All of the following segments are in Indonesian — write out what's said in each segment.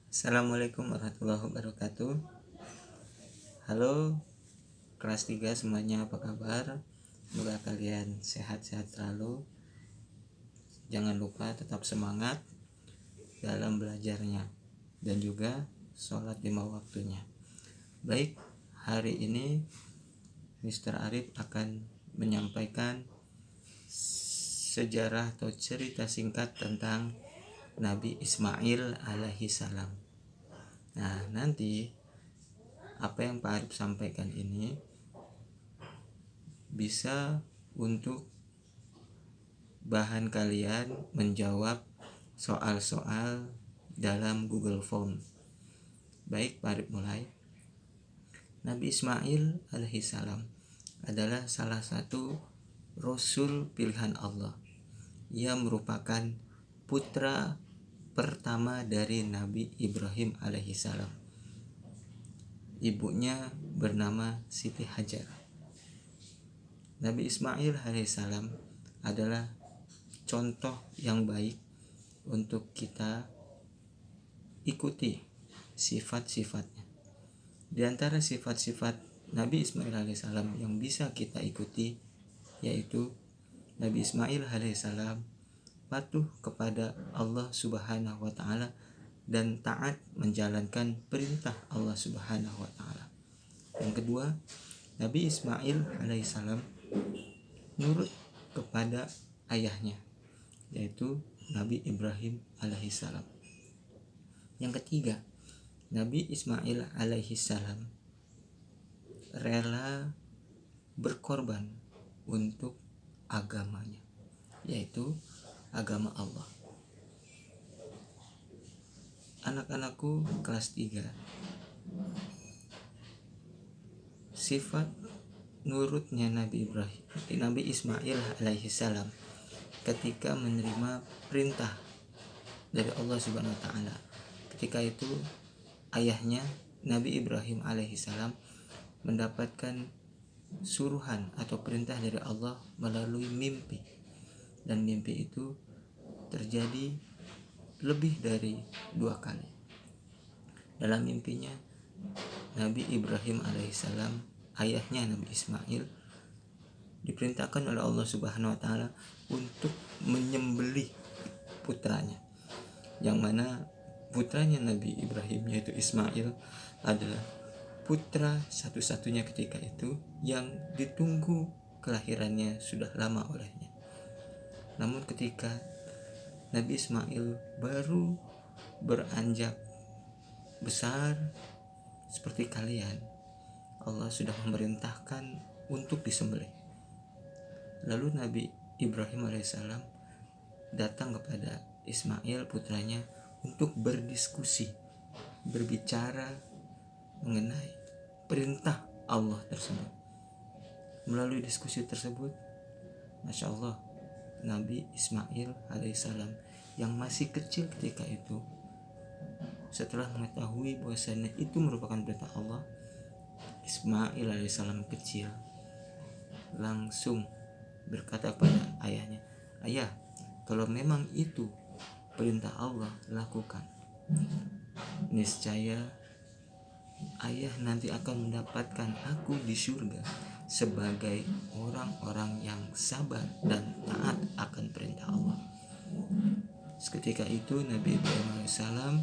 Assalamualaikum warahmatullahi wabarakatuh. Halo kelas 3 semuanya, apa kabar? Semoga kalian sehat-sehat selalu. Jangan lupa tetap semangat dalam belajarnya dan juga sholat 5 waktunya. Baik, hari ini Mr. Arif akan menyampaikan sejarah atau cerita singkat tentang Nabi Ismail alaihi salam. Nah, nanti apa yang Pak Arif sampaikan ini bisa untuk bahan kalian menjawab soal-soal dalam Google Form. Baik, Pak Arif mulai. Nabi Ismail alaihi salam adalah salah satu Rasul pilihan Allah. Ia merupakan putra pertama dari Nabi Ibrahim alaihi salam. Ibunya bernama Siti Hajar. Nabi Ismail alaihissalam adalah contoh yang baik untuk kita ikuti sifat-sifatnya. Di antara sifat-sifat Nabi Ismail alaihissalam yang bisa kita ikuti yaitu Nabi Ismail alaihissalam patuh kepada Allah Subhanahu wa taala dan taat menjalankan perintah Allah Subhanahu wa taala. Yang kedua, Nabi Ismail alaihissalam nurut kepada ayahnya, yaitu Nabi Ibrahim alaihissalam. Yang ketiga, Nabi Ismail alaihissalam rela berkorban untuk agamanya, yaitu agama Allah. Anak-anakku kelas 3, sifat nurutnya Nabi Ismail alaihissalam ketika menerima perintah dari Allah Subhanahu wa taala. Ketika itu ayahnya Nabi Ibrahim alaihissalam mendapatkan suruhan atau perintah dari Allah melalui mimpi, dan mimpi itu terjadi lebih dari 2 kali. Dalam mimpinya Nabi Ibrahim alaihissalam, ayahnya Nabi Ismail, diperintahkan oleh Allah Subhanahu wa taala untuk menyembelih putranya, yang mana putranya Nabi Ibrahim yaitu Ismail adalah putra satu-satunya ketika itu yang ditunggu kelahirannya sudah lama olehnya. Namun ketika Nabi Ismail baru beranjak besar seperti kalian, Allah sudah memerintahkan untuk disembelih. Lalu Nabi Ibrahim alaihissalam datang kepada Ismail putranya untuk berdiskusi, berbicara mengenai perintah Allah tersebut. Melalui diskusi tersebut, Masya Allah, Nabi Ismail alaihissalam yang masih kecil ketika itu, setelah mengetahui bahwasanya itu merupakan perintah Allah, Ismail alaihissalam kecil langsung berkata kepada ayahnya, "Ayah, kalau memang itu perintah Allah, lakukan. Niscaya ayah nanti akan mendapatkan aku di surga sebagai orang-orang yang sabar dan taat akan perintah Allah." Seketika itu Nabi Ibrahim alaihissalam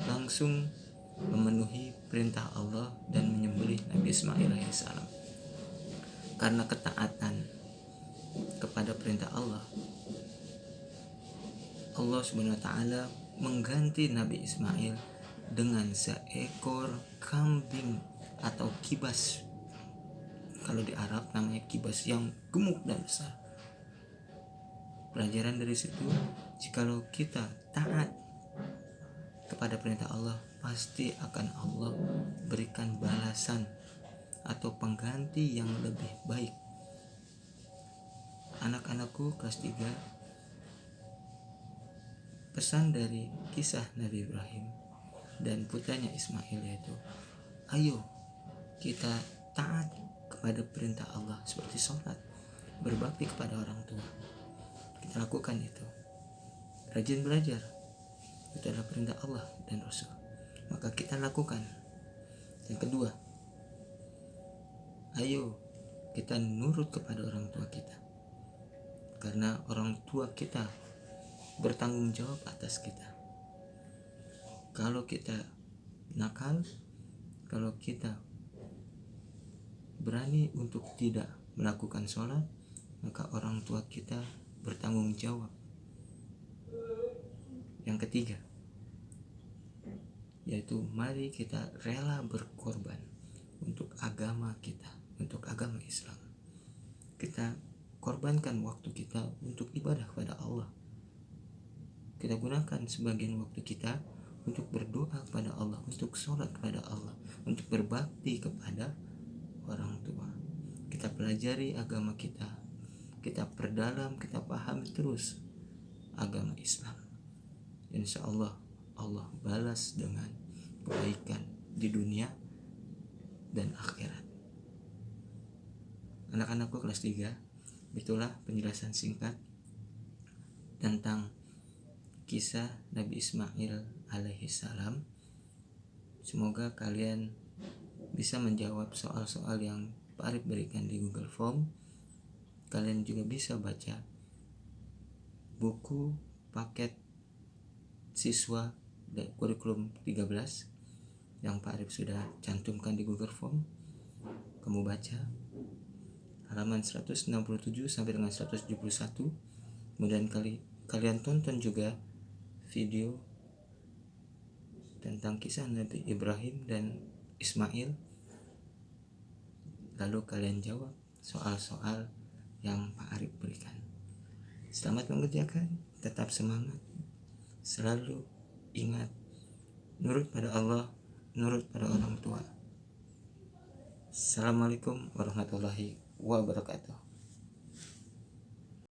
langsung memenuhi perintah Allah dan menyembelih Nabi Ismail alaihissalam. Karena ketaatan kepada perintah Allah, Allah Subhanahu wa taala mengganti Nabi Ismail dengan seekor kambing atau kibas. Kalau di Arab namanya kibas, yang gemuk dan besar. Pelajaran dari situ, jikalau kita taat kepada perintah Allah, pasti akan Allah berikan balasan atau pengganti yang lebih baik. Anak-anakku kelas 3, pesan dari kisah Nabi Ibrahim dan putranya Ismail yaitu, ayo kita taat kepada perintah Allah seperti sholat, berbakti kepada orang tua. Kita lakukan itu. Rajin belajar, Itu adalah perintah Allah dan Rasul, maka kita lakukan. Yang kedua, ayo kita nurut kepada orang tua kita, karena orang tua kita bertanggung jawab atas kita. Kalau kita nakal, kalau kita berani untuk tidak melakukan sholat, maka orang tua kita bertanggung jawab. Yang ketiga, yaitu mari kita rela berkorban untuk agama kita, untuk agama Islam. Kita korbankan waktu kita untuk ibadah kepada Allah. Kita gunakan sebagian waktu kita untuk berdoa kepada Allah, untuk sholat kepada Allah, untuk berbakti kepada orang tua. Kita pelajari agama kita, kita perdalam, kita pahami terus agama Islam. Insya Allah, Allah balas dengan kebaikan di dunia dan akhirat. Anak-anakku kelas 3, itulah penjelasan singkat tentang kisah Nabi Ismail alaihissalam. Semoga kalian bisa menjawab soal-soal yang Pak Arif berikan di Google Form. Kalian juga bisa baca buku paket siswa kurikulum 13 yang Pak Arif sudah cantumkan di Google Form. Kamu baca halaman 167 sampai dengan 171. Kemudian kalian tonton juga video tentang kisah Nabi Ibrahim dan Ismail. Lalu kalian jawab soal-soal yang Pak Arif berikan. Selamat mengerjakan, tetap semangat. Selalu ingat, nurut pada Allah, nurut pada orang tua. Assalamualaikum warahmatullahi wabarakatuh.